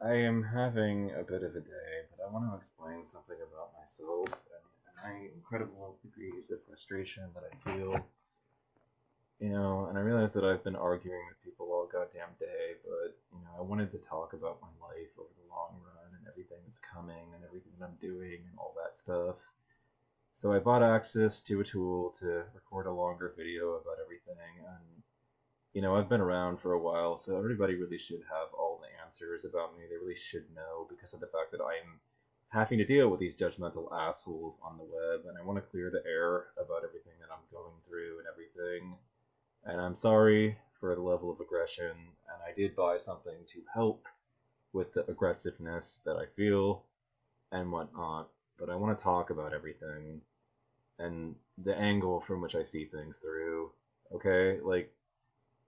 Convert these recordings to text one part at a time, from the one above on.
I am having a bit of a day, but I want to explain something about myself and my incredible degrees of frustration that I feel. And I realize that I've been arguing with people all goddamn day, but, I wanted to talk about my life over the long run and everything that's coming and everything that I'm doing and all that stuff. So I bought access to a tool to record a longer video about everything, and I've been around for a while, so everybody really should have all the answers about me. They really should know because of the fact that I'm having to deal with these judgmental assholes on the web, and I want to clear the air about everything that I'm going through and everything. And I'm sorry for the level of aggression, and I did buy something to help with the aggressiveness that I feel and whatnot. But I want to talk about everything and the angle from which I see things through. Okay? Like,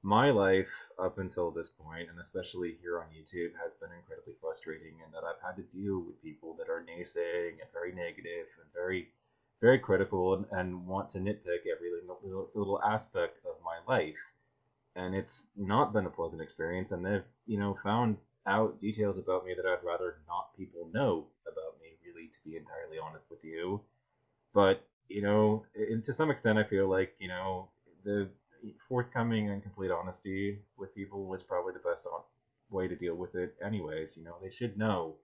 my life up until this point, and especially here on YouTube, has been incredibly frustrating in that I've had to deal with people that are naysaying and very negative and very, very critical and want to nitpick every little aspect of my life. And it's not been a pleasant experience, and they've, found out details about me that I'd rather not people know about me, really, to be entirely honest with you. But and to some extent, I feel like the forthcoming and complete honesty with people was probably the best way to deal with it. Anyways, they should know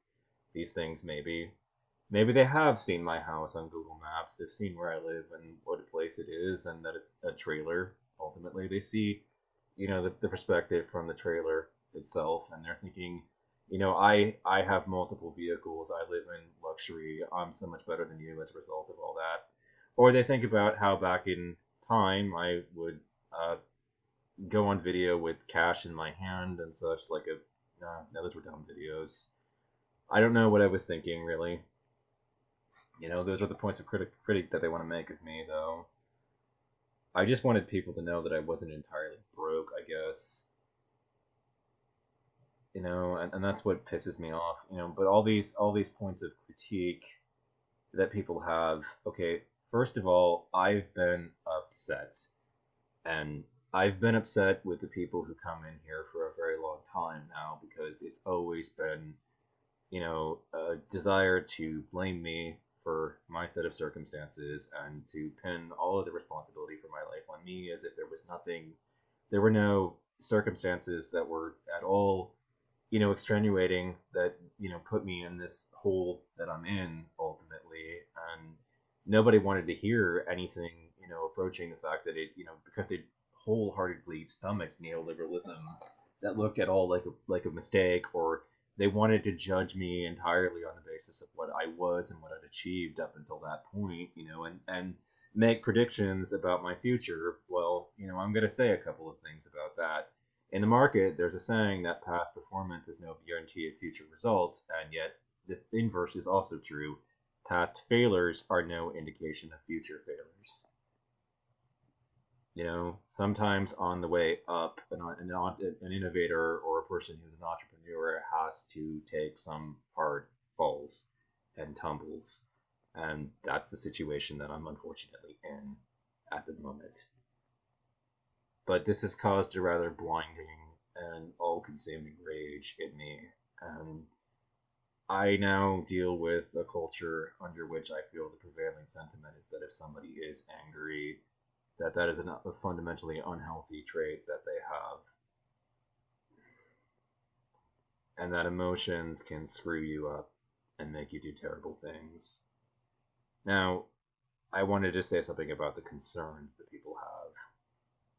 these things. Maybe they have seen my house on Google Maps. They've seen where I live and what a place it is, and that it's a trailer. Ultimately, they see the perspective from the trailer itself, and they're thinking, I have multiple vehicles. I live in luxury. I'm so much better than you as a result of all that. Or they think about how back in time I would go on video with cash in my hand and such. Like a no, those were dumb videos. I don't know what I was thinking really. Those are the points of critic that they want to make of me, though. I just wanted people to know that I wasn't entirely broke, I guess. And that's what pisses me off. But all these points of critique that people have. Okay, first of all, I've been upset, and I've been upset with the people who come in here for a very long time now because it's always been, a desire to blame me for my set of circumstances and to pin all of the responsibility for my life on me as if there was nothing, there were no circumstances that were at all extenuating that put me in this hole that I'm in ultimately, and nobody wanted to hear anything approaching the fact that it because they wholeheartedly stomached neoliberalism that looked at all like a mistake, or they wanted to judge me entirely on the basis of what I was and what I'd achieved up until that point, and make predictions about my future. Well, I'm going to say a couple of things about that. In the market, there's a saying that past performance is no guarantee of future results, and yet the inverse is also true. Past failures are no indication of future failures. Sometimes on the way up, an innovator or a person who's an entrepreneur has to take some hard falls and tumbles. And that's the situation that I'm unfortunately in at the moment. But this has caused a rather blinding and all consuming rage in me. And I now deal with a culture under which I feel the prevailing sentiment is that if somebody is angry, that is a fundamentally unhealthy trait that they have, and that emotions can screw you up and make you do terrible things. Now, I wanted to say something about the concerns that people have.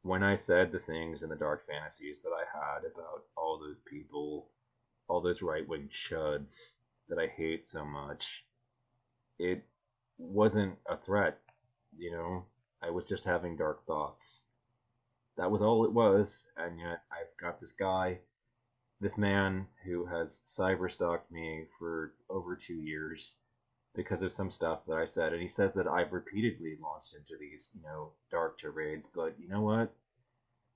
When I said the things in the dark fantasies that I had about all those people, all those right wing chuds that I hate so much, it wasn't a threat, you know? I was just having dark thoughts. That was all it was, and yet I've got this man who has cyber stalked me for over 2 years because of some stuff that I said, and he says that I've repeatedly launched into these, dark tirades. But you know what?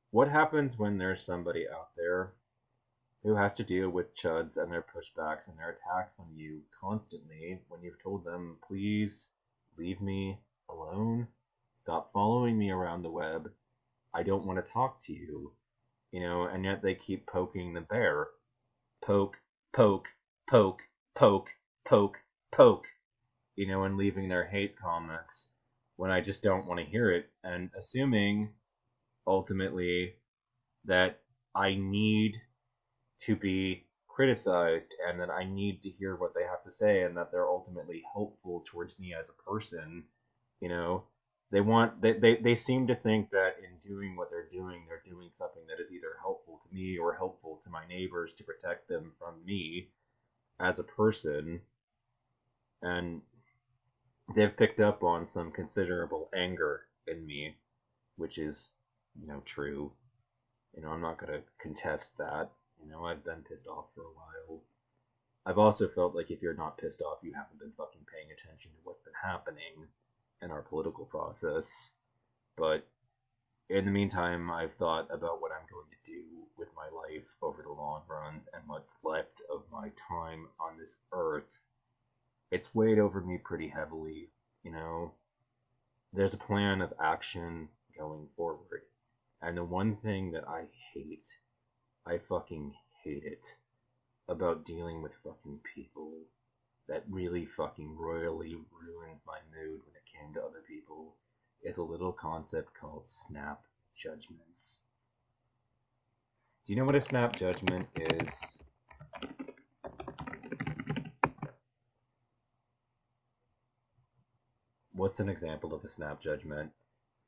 What happens when there's somebody out there who has to deal with chuds and their pushbacks and their attacks on you constantly when you've told them, please leave me alone, stop following me around the web, I don't want to talk to you, and yet they keep poking the bear. Poke, poke, poke, poke, poke, poke, and leaving their hate comments when I just don't want to hear it, and assuming ultimately that I need to be criticized and that I need to hear what they have to say and that they're ultimately helpful towards me as a person. You know, they seem to think that in doing what they're doing something that is either helpful to me or helpful to my neighbors to protect them from me as a person. And they've picked up on some considerable anger in me, which is, true. I'm not going to contest that. I've been pissed off for a while. I've also felt like if you're not pissed off, you haven't been fucking paying attention to what's been happening in our political process. But in the meantime, I've thought about what I'm going to do with my life over the long run and what's left of my time on this earth. It's weighed over me pretty heavily, you know. There's a plan of action going forward. And the one thing that I fucking hate it, about dealing with fucking people that really fucking royally ruined my mood when it came to other people is a little concept called snap judgments. Do you know what a snap judgment is? What's an example of a snap judgment?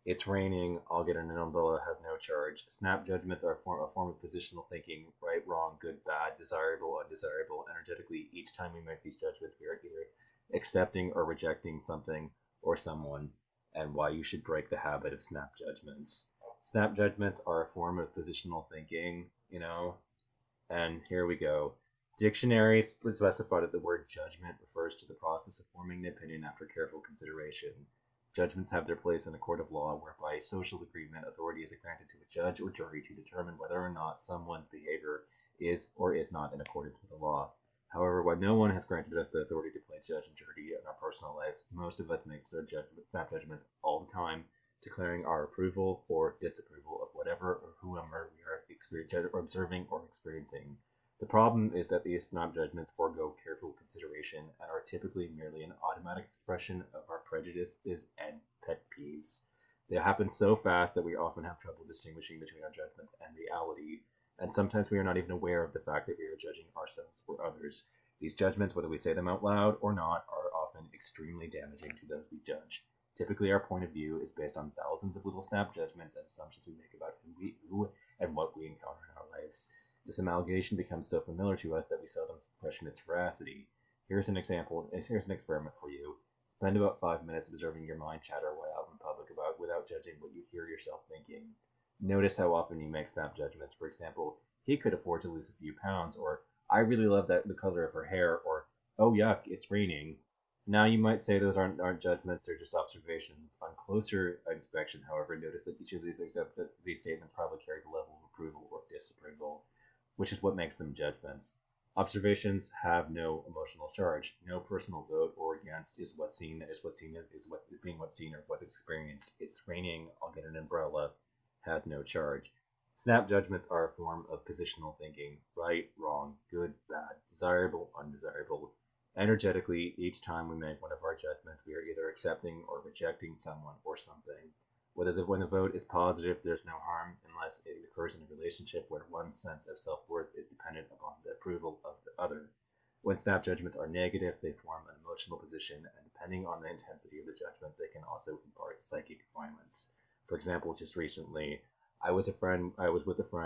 It's raining, I'll get an umbrella, has no charge. Snap judgments are a form of positional thinking, right, wrong, good, bad, desirable, undesirable. Energetically, each time we make these judgments, we are either accepting or rejecting something or someone, and why you should break the habit of snap judgments. Snap judgments are a form of positional thinking, and here we go. Dictionaries would specify that the word judgment refers to the process of forming an opinion after careful consideration. Judgments have their place in a court of law, whereby social agreement authority is granted to a judge or jury to determine whether or not someone's behavior is or is not in accordance with the law. However, while no one has granted us the authority to play judge and jury in our personal lives, most of us make snap judgments all the time, declaring our approval or disapproval of whatever or whoever we are observing or experiencing. The problem is that these snap judgments forego careful consideration and are typically merely an automatic expression of our prejudices and pet peeves. They happen so fast that we often have trouble distinguishing between our judgments and reality, and sometimes we are not even aware of the fact that we are judging ourselves or others. These judgments, whether we say them out loud or not, are often extremely damaging to those we judge. Typically, our point of view is based on thousands of little snap judgments and assumptions we make about who and what we encounter in our lives. This amalgamation becomes so familiar to us that we seldom question its veracity. Here's an experiment for you. Spend about 5 minutes observing your mind chatter while out in public without judging what you hear yourself thinking. Notice how often you make snap judgments. For example, he could afford to lose a few pounds, or I really love the color of her hair, or oh yuck, it's raining. Now you might say those aren't judgments, they're just observations. On closer inspection, however, notice that each of these statements probably carry the level of approval or disapproval, which is what makes them judgments. Observations have no emotional charge. No personal vote or against is what's seen is what's being what's seen or what's experienced. It's raining, I'll get an umbrella, has no charge. Snap judgments are a form of positional thinking. Right, wrong, good, bad, desirable, undesirable. Energetically, each time we make one of our judgments, we are either accepting or rejecting someone or something. When the vote is positive, there's no harm unless it occurs in a relationship where one's sense of self-worth is dependent upon the approval of the other. When snap judgments are negative, they form an emotional position, and depending on the intensity of the judgment, they can also impart psychic violence. For example, just recently, I was with a friend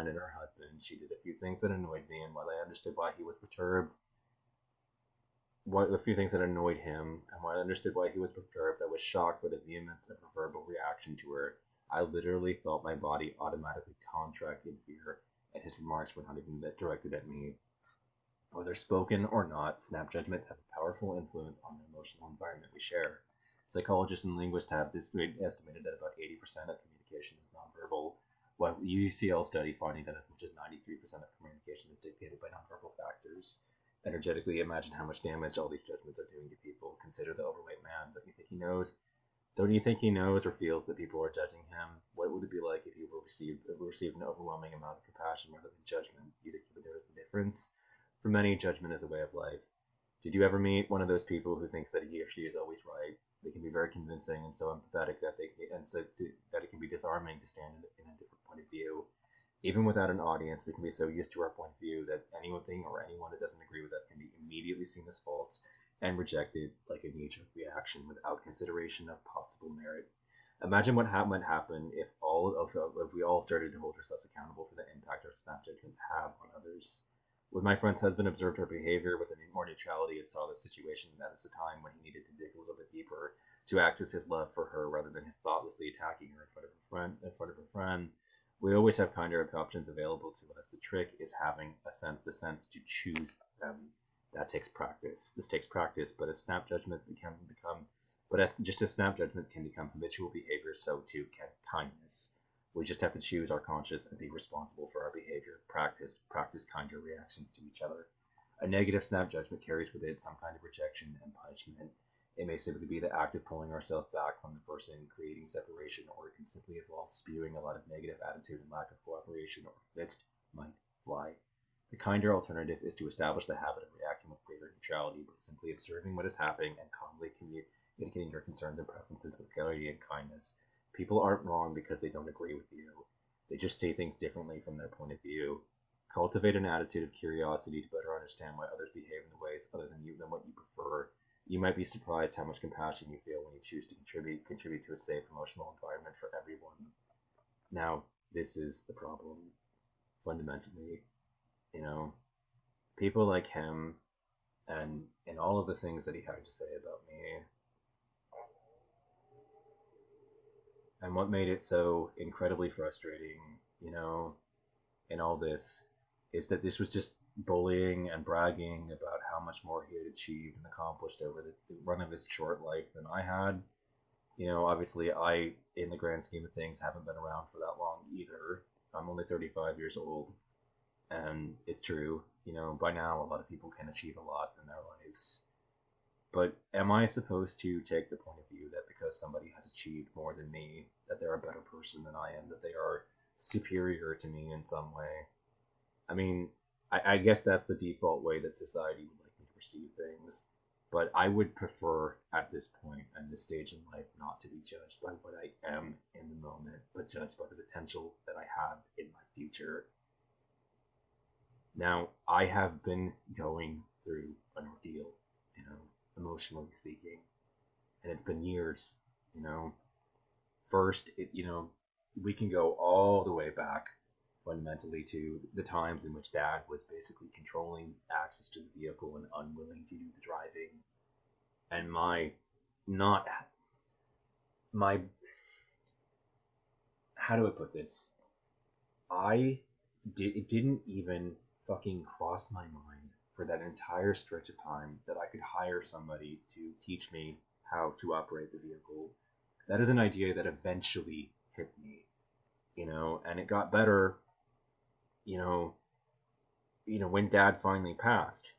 and her husband. She did a few things that annoyed me, and while I understood why he was perturbed, a few things that annoyed him, and when I understood why he was perturbed, I was shocked by the vehemence of her verbal reaction to her. I literally felt my body automatically contract in fear, and his remarks were not even directed at me. Whether spoken or not, snap judgments have a powerful influence on the emotional environment we share. Psychologists and linguists have estimated that about 80% of communication is nonverbal, while the UCL study finding that as much as 93% of communication is dictated by nonverbal factors. Energetically, imagine how much damage all these judgments are doing to people. Consider the overweight man. Don't you think he knows? Don't you think he knows or feels that people are judging him? What would it be like if he received an overwhelming amount of compassion rather than judgment? Do you think he would notice the difference? For many, judgment is a way of life. Did you ever meet one of those people who thinks that he or she is always right? They can be very convincing and so empathetic that they can be, and so that it can be disarming to stand in a different point of view. Even without an audience, we can be so used to our point of view that anything or anyone that doesn't agree with us can be immediately seen as false and rejected like a knee-jerk reaction without consideration of possible merit. Imagine what might happen if we all started to hold ourselves accountable for the impact our snap judgments have on others. When my friend's husband observed her behavior with more neutrality and saw the situation that it's a time when he needed to dig a little bit deeper to access his love for her rather than his thoughtlessly attacking her in front of her friend, we always have kinder options available to us. The trick is having the sense to choose them. That takes practice. This takes practice, but as snap judgments just as snap judgment can become habitual behavior, so too can kindness. We just have to choose our conscience and be responsible for our behavior. Practice kinder reactions to each other. A negative snap judgment carries with it some kind of rejection and punishment. It may simply be the act of pulling ourselves back from the person, creating separation, or it can simply involve spewing a lot of negative attitude and lack of cooperation, or fist might fly. The kinder alternative is to establish the habit of reacting with greater neutrality by simply observing what is happening and calmly communicating your concerns and preferences with clarity and kindness. People aren't wrong because they don't agree with you. They just see things differently from their point of view. Cultivate an attitude of curiosity to better understand why others behave in ways other than what you prefer. You might be surprised how much compassion you feel when you choose to contribute to a safe emotional environment for everyone. Now, this is the problem. Fundamentally, people like him and all of the things that he had to say about me. And what made it so incredibly frustrating, in all this, is that this was just bullying and bragging about how much more he had achieved and accomplished over the run of his short life than I had. Obviously, I, in the grand scheme of things, haven't been around for that long either. I'm only 35 years old, and it's true. By now, a lot of people can achieve a lot in their lives. But am I supposed to take the point of view that because somebody has achieved more than me, that they're a better person than I am, that they are superior to me in some way? I mean, I guess that's the default way that society would like me to perceive things. But I would prefer, at this point and this stage in life, not to be judged by what I am in the moment, but judged by the potential that I have in my future. Now, I have been going through an ordeal, emotionally speaking, and it's been years. First, we can go all the way back fundamentally to the times in which Dad was basically controlling access to the vehicle and unwilling to do the driving, and how do I put this? It didn't even fucking cross my mind for that entire stretch of time that I could hire somebody to teach me how to operate the vehicle. That is an idea that eventually hit me, and it got better, when Dad finally passed.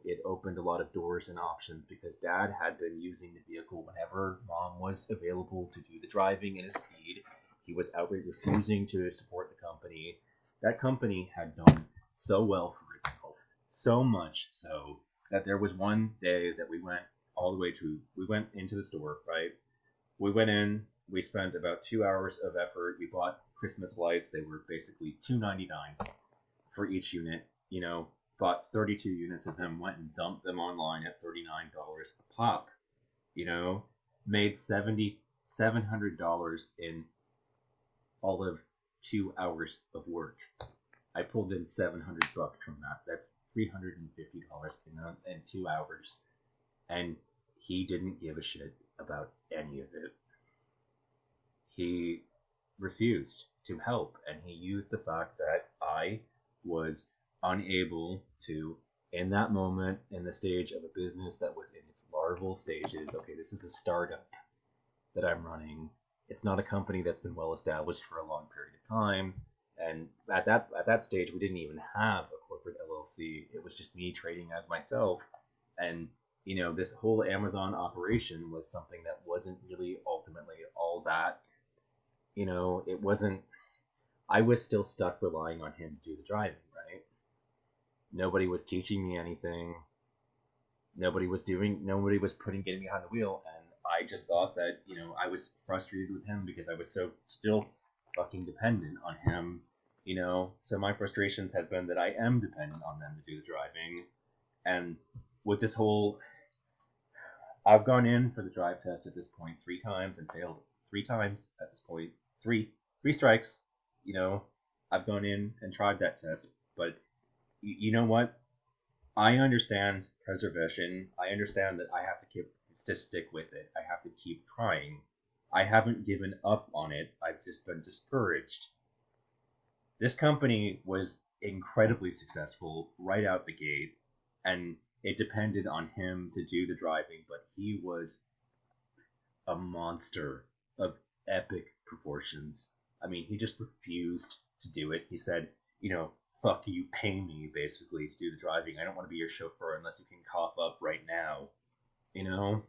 It opened a lot of doors and options because Dad had been using the vehicle whenever Mom was available to do the driving in his stead. He was outright refusing to support the company. That company had done so well for itself, so much so that there was one day that we went into the store, right? We went in, we spent about 2 hours of effort. We bought Christmas lights. They were basically $2.99 for each unit. Bought 32 units of them, went and dumped them online at $39 a pop. Made $700 in all of 2 hours of work. I pulled in $700 from that. That's $350 in 2 hours, and he didn't give a shit about any of it. He refused to help, and he used the fact that I was unable to, in that moment, in the stage of a business that was in its larval stages. Okay, this is a startup that I'm running. It's not a company that's been well established for a long period of time. And at that stage, we didn't even have a corporate LLC. It was just me trading as myself. And, this whole Amazon operation was something that wasn't really ultimately all that. It wasn't, I was still stuck relying on him to do the driving, right? Nobody was teaching me anything. Nobody was getting behind the wheel, and I just thought that, I was frustrated with him because I was so still fucking dependent on him, So my frustrations have been that I am dependent on them to do the driving, and with this whole, I've gone in for the drive test at this point 3 times and failed 3 times at this point. Three strikes, you know. I've gone in and tried that test, but you know what? I understand preservation. I understand that I have to stick with it. I have to keep trying. I haven't given up on it. I've just been discouraged. This company was incredibly successful right out the gate, and it depended on him to do the driving, but he was a monster of epic proportions. I mean, he just refused to do it. He said, fuck you, pay me basically to do the driving. I don't want to be your chauffeur unless you can cough up right now, you know?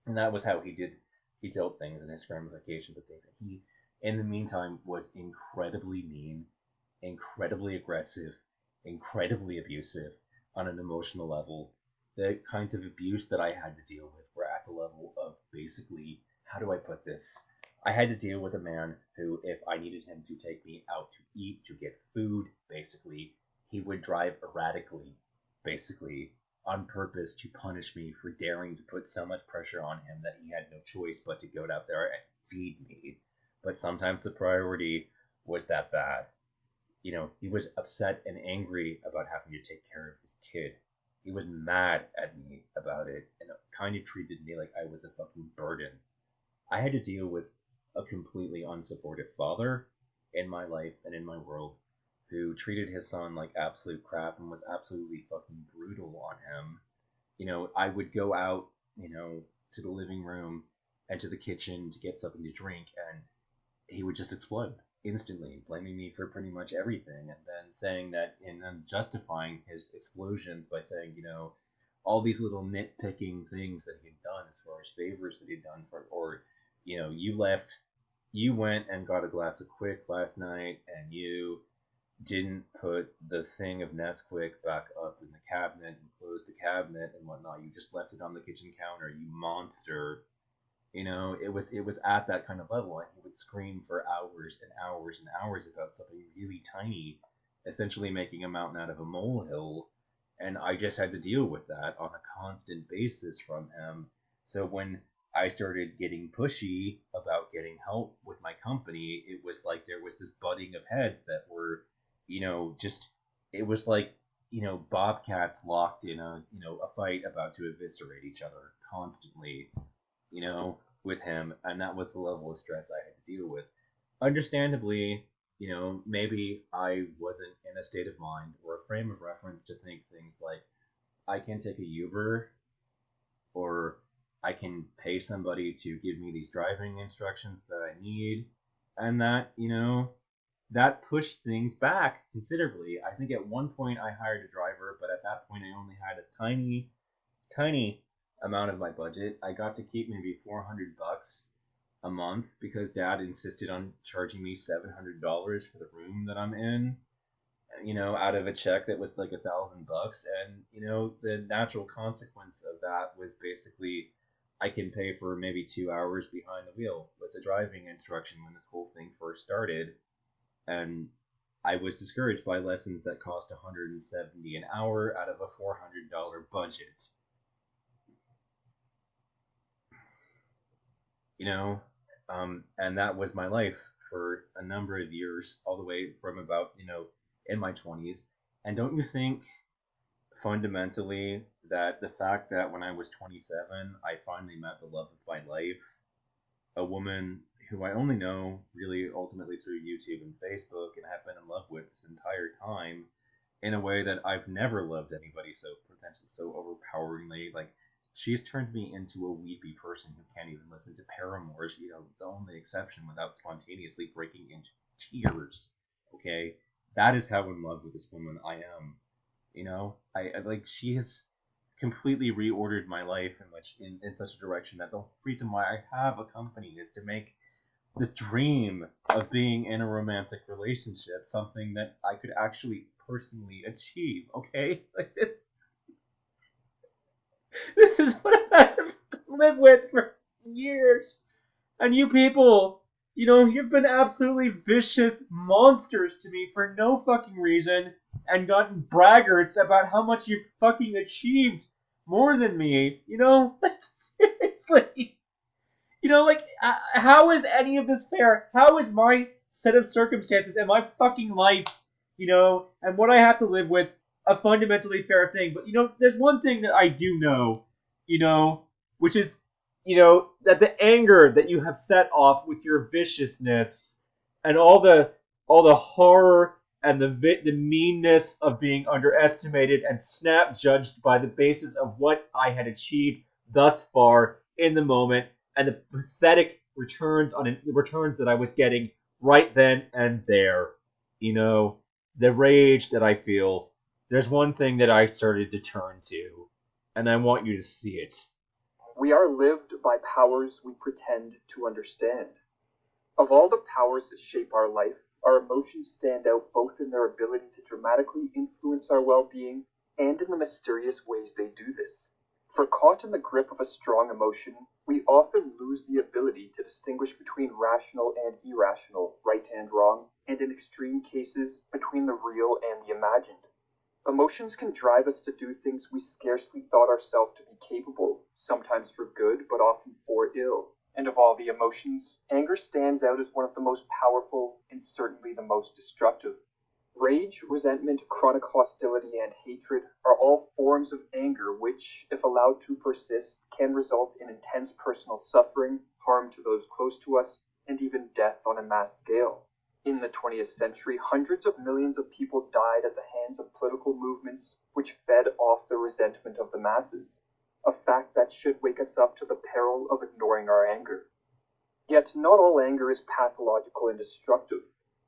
And that was how he dealt things and his ramifications of things. And he, in the meantime, was incredibly mean, incredibly aggressive, incredibly abusive on an emotional level. The kinds of abuse that I had to deal with were at the level of basically, how do I put this? I had to deal with a man who, if I needed him to take me out to eat, to get food, basically, he would drive erratically, basically, on purpose to punish me for daring to put so much pressure on him that he had no choice but to go out there and feed me. But sometimes the priority was that bad. He was upset and angry about having to take care of his kid. He was mad at me about it and kind of treated me like I was a fucking burden. I had to deal with a completely unsupportive father in my life and in my world who treated his son like absolute crap and was absolutely fucking brutal on him. I would go out, to the living room and to the kitchen to get something to drink, and he would just explode instantly, blaming me for pretty much everything, and then saying that, and then justifying his explosions by saying, all these little nitpicking things that he'd done as far as favors that he'd done for, or, you went and got a glass of Quick last night, and you didn't put the thing of Nesquik back up in the cabinet and close the cabinet and whatnot. You just left it on the kitchen counter, you monster. It was at that kind of level, and he would scream for hours and hours and hours about something really tiny, essentially making a mountain out of a molehill, and I just had to deal with that on a constant basis from him. So when I started getting pushy about getting help with my company, it was like there was this butting of heads that were, just, it was like, bobcats locked in a fight about to eviscerate each other constantly, with him, and that was the level of stress I had to deal with. Understandably, maybe I wasn't in a state of mind or a frame of reference to think things like, I can take a Uber, or I can pay somebody to give me these driving instructions that I need, and that, that pushed things back considerably. I think at one point I hired a driver, but at that point I only had a tiny, tiny amount of my budget. I got to keep maybe $400 a month because Dad insisted on charging me $700 for the room that I'm in. Out of a check that was like $1,000, and the natural consequence of that was basically I can pay for maybe 2 hours behind the wheel with the driving instruction when this whole thing first started, and I was discouraged by lessons that cost $170 an hour out of a $400 budget. And that was my life for a number of years, all the way from about, in my 20s. And don't you think fundamentally that the fact that when I was 27, I finally met the love of my life, a woman who I only know really ultimately through YouTube and Facebook and have been in love with this entire time in a way that I've never loved anybody so potentially so overpoweringly. Like, she's turned me into a weepy person who can't even listen to Paramore. The only exception without spontaneously breaking into tears. Okay, that is how in love with this woman I am. I like, she has completely reordered my life in such a direction that the reason why I have a company is to make the dream of being in a romantic relationship something that I could actually personally achieve, okay? Like this is what I've had to live with for years. And you people, you've been absolutely vicious monsters to me for no fucking reason and gotten braggarts about how much you've fucking achieved more than me. Seriously. How is any of this fair? How is my set of circumstances and my fucking life, and what I have to live with a fundamentally fair thing? But, there's one thing that I do know, which is, that the anger that you have set off with your viciousness and all the horror and the meanness of being underestimated and snap judged by the basis of what I had achieved thus far in the moment and the pathetic returns that I was getting right then and there. The rage that I feel. There's one thing that I started to turn to, and I want you to see it. We are lived by powers we pretend to understand. Of all the powers that shape our life, our emotions stand out both in their ability to dramatically influence our well-being and in the mysterious ways they do this. For caught in the grip of a strong emotion, we often lose the ability to distinguish between rational and irrational, right and wrong, and in extreme cases, between the real and the imagined. Emotions can drive us to do things we scarcely thought ourselves to be capable, sometimes for good, but often for ill. And of all the emotions, anger stands out as one of the most powerful and certainly the most destructive. Rage, resentment, chronic hostility, and hatred are all forms of anger which, if allowed to persist, can result in intense personal suffering, harm to those close to us, and even death on a mass scale. In the 20th century, hundreds of millions of people died at the hands of political movements which fed off the resentment of the masses, a fact that should wake us up to the peril of ignoring our anger. Yet not all anger is pathological and destructive.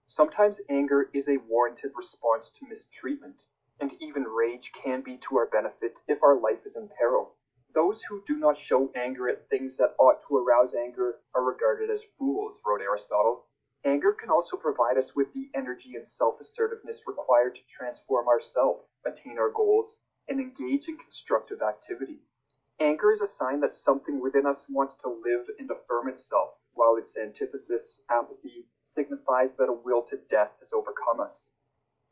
Sometimes anger is a warranted response to mistreatment, and even rage can be to our benefit if our life is in peril. Those who do not show anger at things that ought to arouse anger are regarded as fools, wrote Aristotle. Anger can also provide us with the energy and self-assertiveness required to transform ourselves, attain our goals, and engage in constructive activity. Anger is a sign that something within us wants to live and affirm itself, while its antithesis, apathy, signifies that a will to death has overcome us.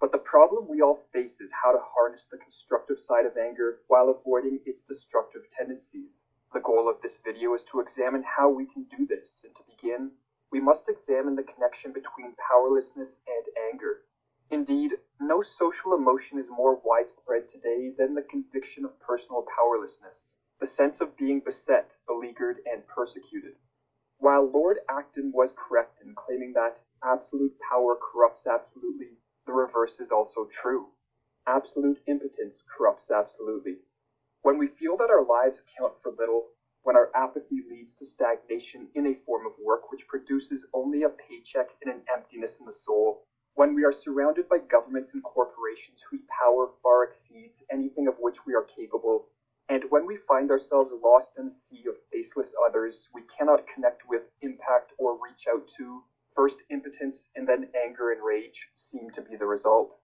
But the problem we all face is how to harness the constructive side of anger while avoiding its destructive tendencies. The goal of this video is to examine how we can do this, and to begin, we must examine the connection between powerlessness and anger. Indeed, no social emotion is more widespread today than the conviction of personal powerlessness, the sense of being beset, beleaguered, and persecuted. While Lord Acton was correct in claiming that absolute power corrupts absolutely, the reverse is also true. Absolute impotence corrupts absolutely. When we feel that our lives count for little, when our apathy leads to stagnation in a form of work which produces only a paycheck and an emptiness in the soul, when we are surrounded by governments and corporations whose power far exceeds anything of which we are capable, and when we find ourselves lost in a sea of faceless others we cannot connect with, impact, or reach out to, first impotence and then anger and rage seem to be the result.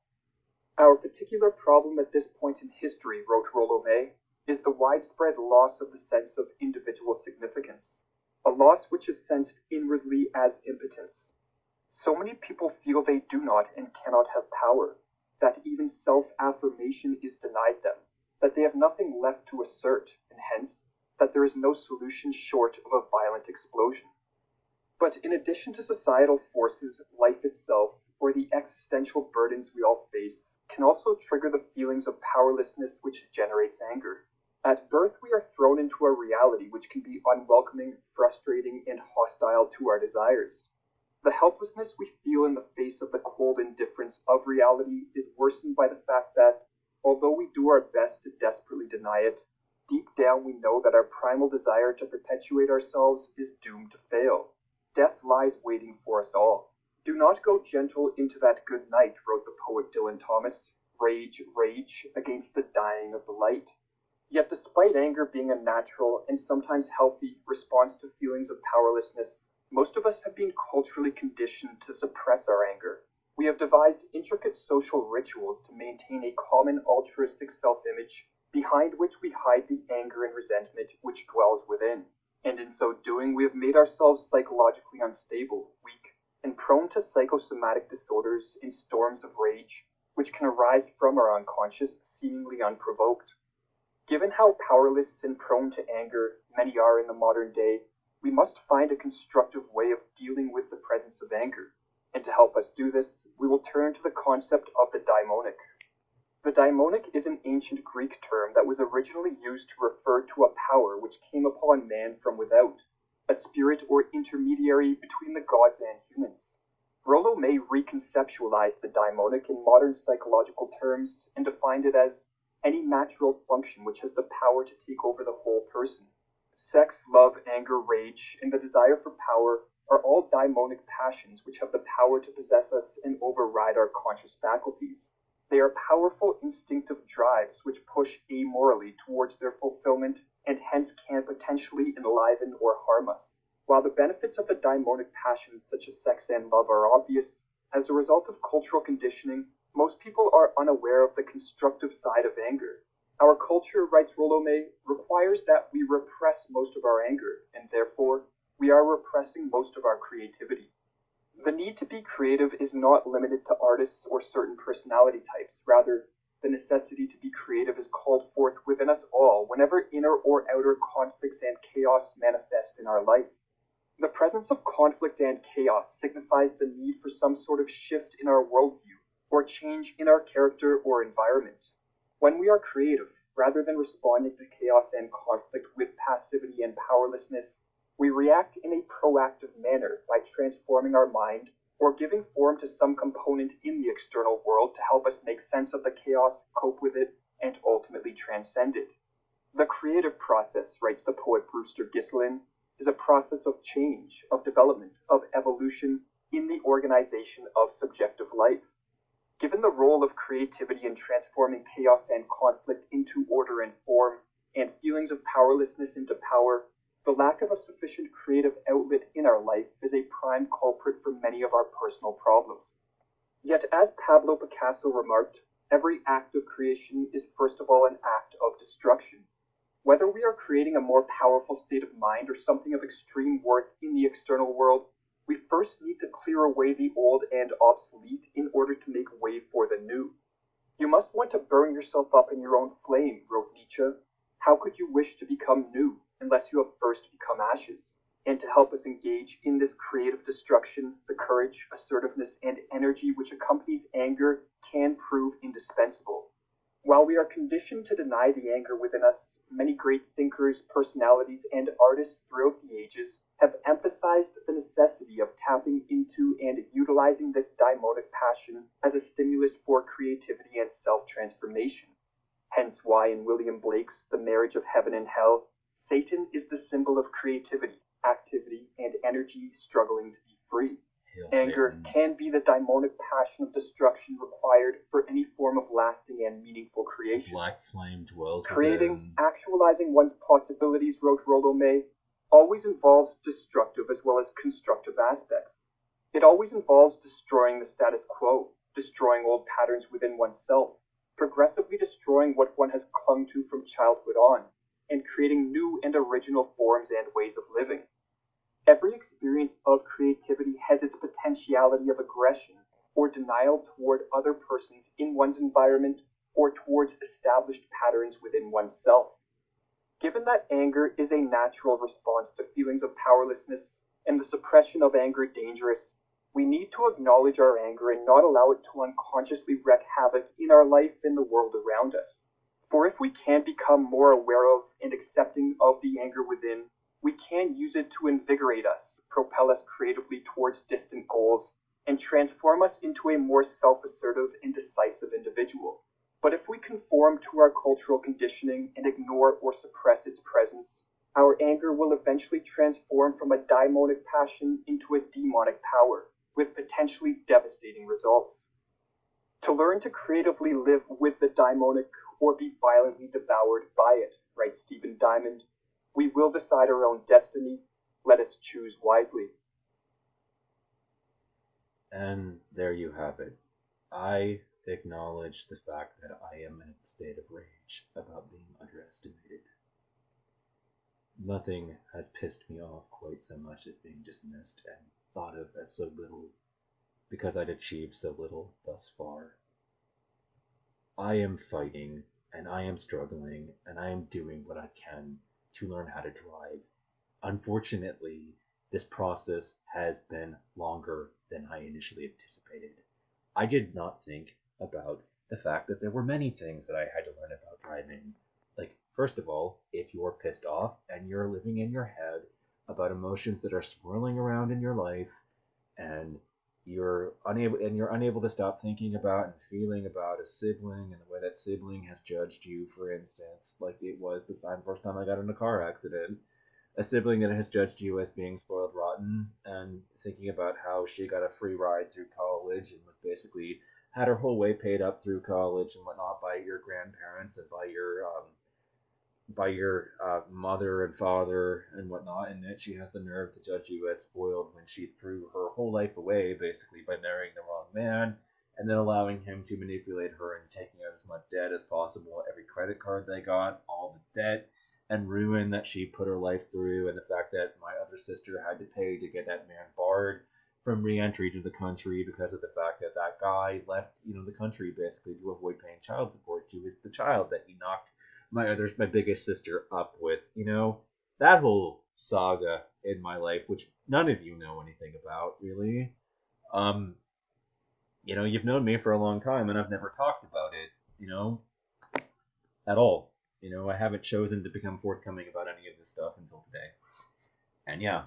Our particular problem at this point in history, wrote Rollo May, is the widespread loss of the sense of individual significance, a loss which is sensed inwardly as impotence. So many people feel they do not and cannot have power, that even self-affirmation is denied them, that they have nothing left to assert, and hence, that there is no solution short of a violent explosion. But in addition to societal forces, life itself, or the existential burdens we all face, can also trigger the feelings of powerlessness which generates anger. At birth, we are thrown into a reality which can be unwelcoming, frustrating, and hostile to our desires. The helplessness we feel in the face of the cold indifference of reality is worsened by the fact that, although we do our best to desperately deny it, deep down we know that our primal desire to perpetuate ourselves is doomed to fail. Death lies waiting for us all. Do not go gentle into that good night, wrote the poet Dylan Thomas. Rage, rage, against the dying of the light. Yet despite anger being a natural and sometimes healthy response to feelings of powerlessness, most of us have been culturally conditioned to suppress our anger. We have devised intricate social rituals to maintain a common altruistic self-image behind which we hide the anger and resentment which dwells within. And in so doing, we have made ourselves psychologically unstable, weak, and prone to psychosomatic disorders in storms of rage, which can arise from our unconscious, seemingly unprovoked. Given how powerless and prone to anger many are in the modern day, we must find a constructive way of dealing with the presence of anger. And to help us do this, we will turn to the concept of the daimonic. The daimonic is an ancient Greek term that was originally used to refer to a power which came upon man from without, a spirit or intermediary between the gods and humans. Rollo May reconceptualized the daimonic in modern psychological terms and defined it as any natural function which has the power to take over the whole person. Sex, love, anger, rage, and the desire for power are all daimonic passions which have the power to possess us and override our conscious faculties. They are powerful instinctive drives which push amorally towards their fulfillment and hence can potentially enliven or harm us. While the benefits of the daimonic passions such as sex and love are obvious, as a result of cultural conditioning, most people are unaware of the constructive side of anger. Our culture, writes Rollo May, requires that we repress most of our anger, and therefore, we are repressing most of our creativity. The need to be creative is not limited to artists or certain personality types. Rather, the necessity to be creative is called forth within us all whenever inner or outer conflicts and chaos manifest in our life. The presence of conflict and chaos signifies the need for some sort of shift in our worldview or change in our character or environment. When we are creative, rather than responding to chaos and conflict with passivity and powerlessness, we react in a proactive manner by transforming our mind or giving form to some component in the external world to help us make sense of the chaos, cope with it, and ultimately transcend it. The creative process, writes the poet Brewster Gislin, is a process of change, of development, of evolution in the organization of subjective life. Given the role of creativity in transforming chaos and conflict into order and form, and feelings of powerlessness into power, the lack of a sufficient creative outlet in our life is a prime culprit for many of our personal problems. Yet, as Pablo Picasso remarked, every act of creation is first of all an act of destruction. Whether we are creating a more powerful state of mind or something of extreme worth in the external world, we first need to clear away the old and obsolete in order to make way for the new. You must want to burn yourself up in your own flame, wrote Nietzsche. How could you wish to become new unless you have first become ashes? And to help us engage in this creative destruction, the courage, assertiveness, and energy which accompanies anger can prove indispensable. While we are conditioned to deny the anger within us, many great thinkers, personalities, and artists throughout the ages have emphasized the necessity of tapping into and utilizing this daimonic passion as a stimulus for creativity and self-transformation. Hence why in William Blake's The Marriage of Heaven and Hell, Satan is the symbol of creativity, activity, and energy struggling to be free. Anger can be the daimonic passion of destruction required for any form of lasting and meaningful creation. The black flame dwells Creating, within. actualizing one's possibilities, wrote Rollo May, always involves destructive as well as constructive aspects. It always involves destroying the status quo, destroying old patterns within oneself, progressively destroying what one has clung to from childhood on, and creating new and original forms and ways of living. Every experience of creativity has its potentiality of aggression or denial toward other persons in one's environment or towards established patterns within oneself. Given that anger is a natural response to feelings of powerlessness and the suppression of anger dangerous, we need to acknowledge our anger and not allow it to unconsciously wreak havoc in our life and the world around us. For if we can become more aware of and accepting of the anger within, we can use it to invigorate us, propel us creatively towards distant goals, and transform us into a more self-assertive and decisive individual. But if we conform to our cultural conditioning and ignore or suppress its presence, our anger will eventually transform from a daimonic passion into a demonic power, with potentially devastating results. To learn to creatively live with the daimonic or be violently devoured by it, writes Stephen Diamond, we will decide our own destiny. Let us choose wisely. And there you have it. I acknowledge the fact that I am in a state of rage about being underestimated. Nothing has pissed me off quite so much as being dismissed and thought of as so little because I'd achieved so little thus far. I am fighting and I am struggling and I am doing what I can to learn how to drive. Unfortunately, this process has been longer than I initially anticipated. I did not think about the fact that there were many things that I had to learn about driving. Like, first of all, if you're pissed off and you're living in your head about emotions that are swirling around in your life and you're unable to stop thinking about and feeling about a sibling and the way that sibling has judged you, for instance, like it was the first time I got in a car accident, a sibling that has judged you as being spoiled rotten, and thinking about how she got a free ride through college and was basically had her whole way paid up through college and whatnot by your grandparents and by your mother and father and whatnot, and that she has the nerve to judge you as spoiled when she threw her whole life away basically by marrying the wrong man and then allowing him to manipulate her into taking out as much debt as possible, every credit card they got, all the debt and ruin that she put her life through, and the fact that my other sister had to pay to get that man barred from re-entry to the country because of the fact that that guy left, the country basically to avoid paying child support to the child that he knocked my biggest sister up with, that whole saga in my life, which none of you know anything about, really. Um, you've known me for a long time, and I've never talked about it, at all. I haven't chosen to become forthcoming about any of this stuff until today. And yeah,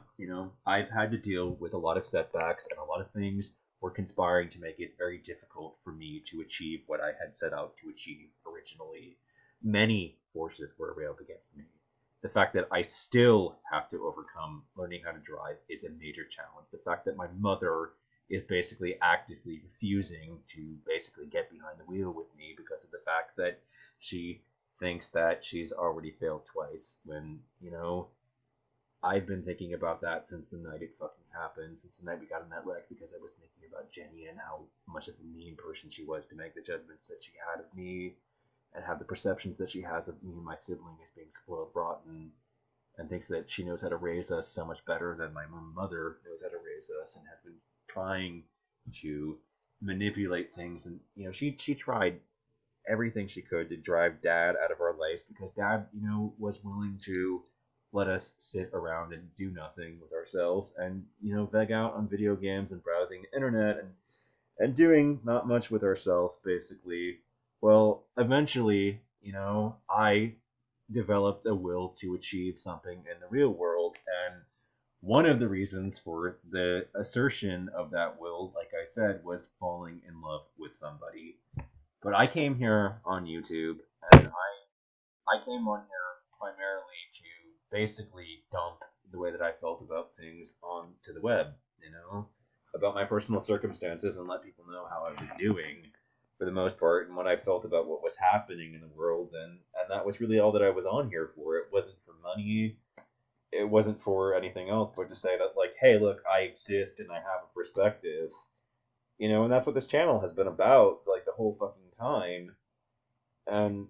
I've had to deal with a lot of setbacks, and a lot of things were conspiring to make it very difficult for me to achieve what I had set out to achieve originally. Many forces were railed against me. The fact that I still have to overcome learning how to drive is a major challenge. The fact that my mother is basically actively refusing to basically get behind the wheel with me because of the fact that she thinks that she's already failed twice when, I've been thinking about that since the night it fucking happened, since the night we got in that wreck, because I was thinking about Jenny and how much of a mean person she was to make the judgments that she had of me and have the perceptions that she has of me and my sibling as being spoiled rotten, and thinks that she knows how to raise us so much better than my mother knows how to raise us, and has been trying to manipulate things. And she tried everything she could to drive dad out of our lives because dad was willing to let us sit around and do nothing with ourselves and veg out on video games and browsing the internet and doing not much with ourselves, basically. Well, eventually, I developed a will to achieve something in the real world. And one of the reasons for the assertion of that will, like I said, was falling in love with somebody. But I came here on YouTube, and I came on here primarily to basically dump the way that I felt about things onto the web, about my personal circumstances and let people know how I was doing for the most part and what I felt about what was happening in the world. And that was really all that I was on here for. It wasn't for money. It wasn't for anything else, but to say that, like, hey, look, I exist and I have a perspective, and that's what this channel has been about, like, the whole fucking time. And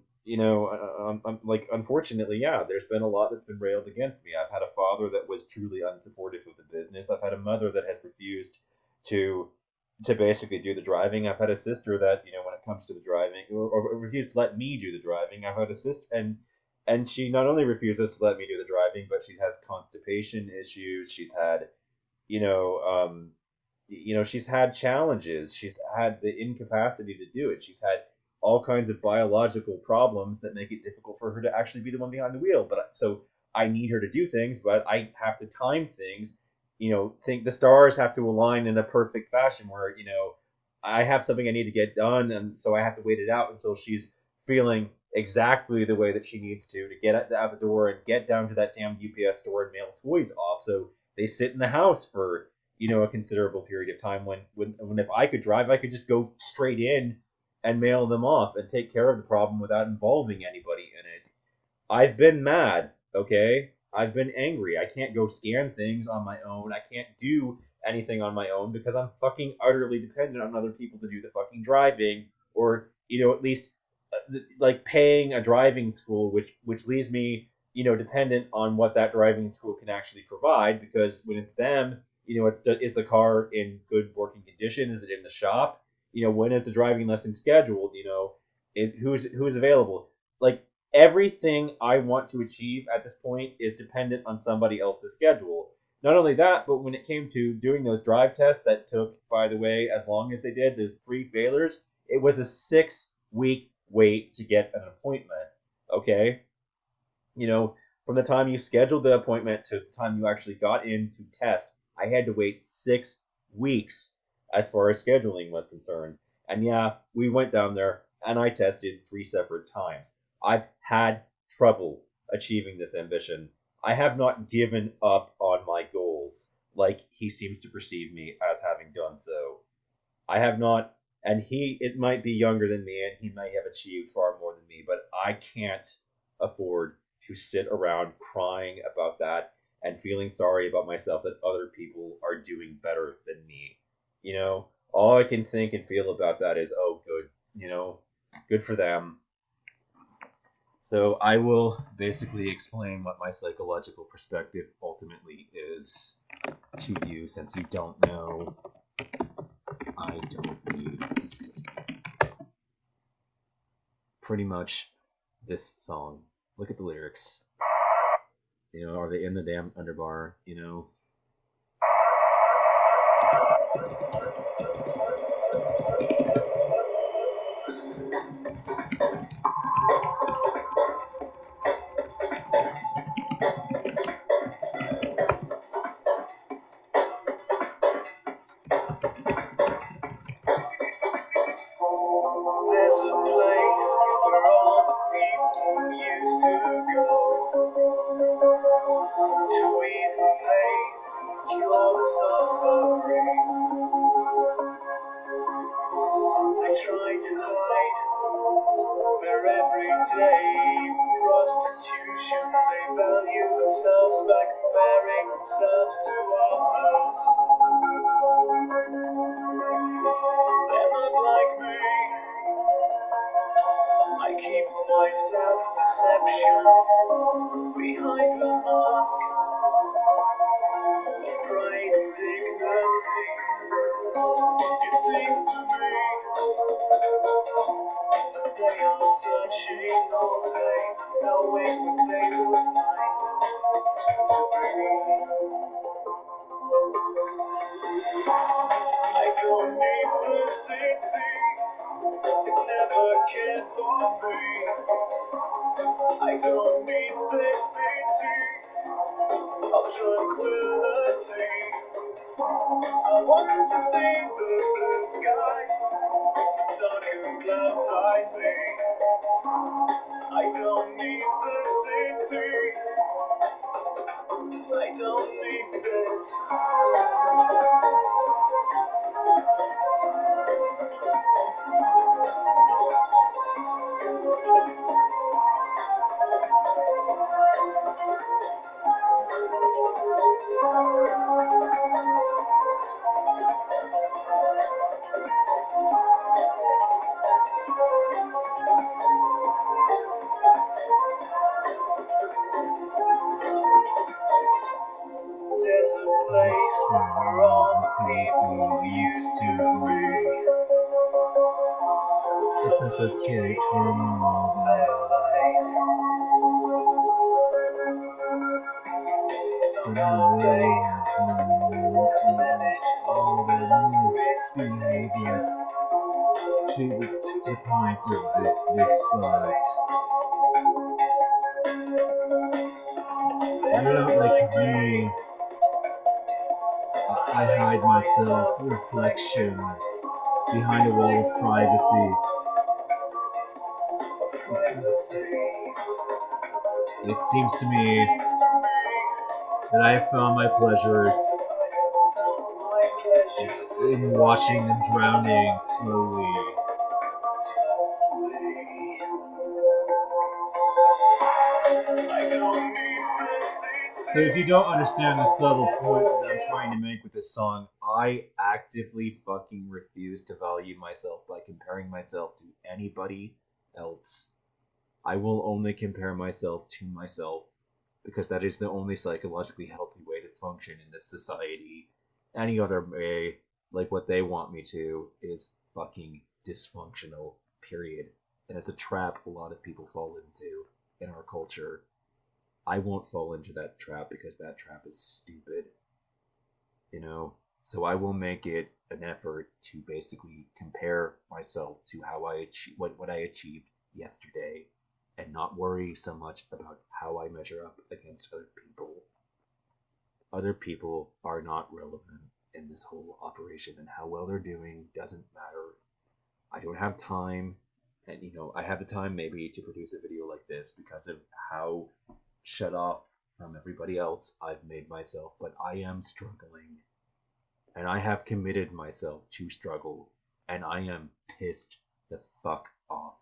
like, unfortunately, yeah, there's been a lot that's been railed against me. I've had a father that was truly unsupportive of the business. I've had a mother that has refused to basically do the driving. I've had a sister that when it comes to the driving, or refused to let me do the driving. I've had a sister, and she not only refuses to let me do the driving, but she has constipation issues. She's had, she's had challenges. She's had the incapacity to do it. She's had all kinds of biological problems that make it difficult for her to actually be the one behind the wheel. But so I need her to do things, but I have to time things. Think the stars have to align in a perfect fashion where I have something I need to get done, and so I have to wait it out until she's feeling exactly the way that she needs to get out the door and get down to that damn UPS store and mail toys off. So they sit in the house for a considerable period of time. When if I could drive, I could just go straight in and mail them off and take care of the problem without involving anybody in it. I've been mad, okay? I've been angry. I can't go scan things on my own. I can't do anything on my own because I'm fucking utterly dependent on other people to do the fucking driving, or at least like paying a driving school, which leaves me dependent on what that driving school can actually provide, because when it's them, is the car in good working condition? Is it in the shop? When is the driving lesson scheduled? Is who's available? Like, everything I want to achieve at this point is dependent on somebody else's schedule. Not only that, but when it came to doing those drive tests that took, by the way, as long as they did, those 3 failures, it was a 6-week wait to get an appointment. Okay? From the time you scheduled the appointment to the time you actually got in to test, I had to wait 6 weeks as far as scheduling was concerned. And yeah, we went down there and I tested 3 separate times. I've had trouble achieving this ambition. I have not given up on my goals like he seems to perceive me as having done so. I have not, and it might be younger than me and he might have achieved far more than me, but I can't afford to sit around crying about that and feeling sorry about myself that other people are doing better than me. All I can think and feel about that is, oh, good, good for them. So I will basically explain what my psychological perspective ultimately is to you, since you don't know. I don't need this. Pretty much this song. Look at the lyrics. Are they in the damn underbar? Reflection behind a wall of privacy. It seems to me that I have found my pleasures. It's in watching them drowning slowly. So if you don't understand the subtle point that I'm trying to make with this song, I actively fucking refuse to value myself by comparing myself to anybody else. I will only compare myself to myself because that is the only psychologically healthy way to function in this society. Any other way, like what they want me to, is fucking dysfunctional, period. And it's a trap a lot of people fall into in our culture. I won't fall into that trap because that trap is stupid. You know? So I will make it an effort to basically compare myself to how what I achieved yesterday and not worry so much about how I measure up against other people. Other people are not relevant in this whole operation, and how well they're doing doesn't matter. I don't have time, and I have the time maybe to produce a video like this because of how shut off from everybody else I've made myself, but I am struggling. And I have committed myself to struggle, and I am pissed the fuck off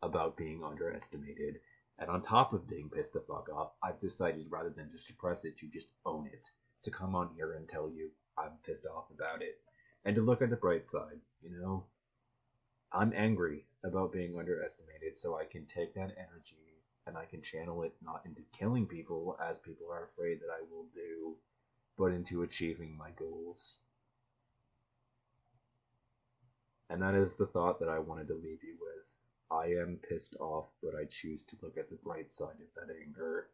about being underestimated. And on top of being pissed the fuck off, I've decided rather than to suppress it, to just own it. To come on here and tell you I'm pissed off about it. And to look at the bright side, I'm angry about being underestimated, so I can take that energy and I can channel it not into killing people, as people are afraid that I will do, but into achieving my goals. And that is the thought that I wanted to leave you with. I am pissed off, but I choose to look at the bright side of that anger.